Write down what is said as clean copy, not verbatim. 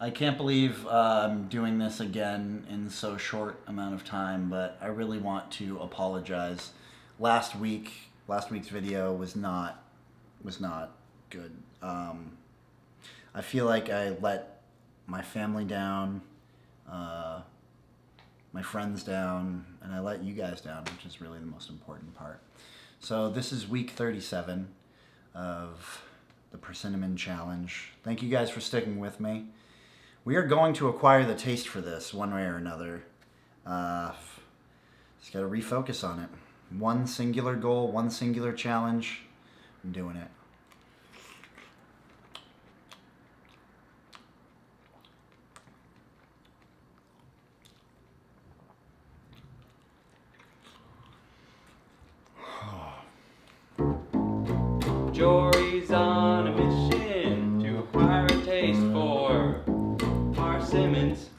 I can't believe I'm doing this again in so short amount of time, but I really want to apologize. Last week's video was not good. I feel like I let my family down, my friends down, and I let you guys down, which is really the most important part. So this is week 37 of the Persimmon challenge. Thank you guys for sticking with me. We are going to acquire the taste for this one way or another. Just got to refocus on it. One singular goal, one singular challenge. I'm doing it. Jory's on a mission to acquire a taste for persimmons.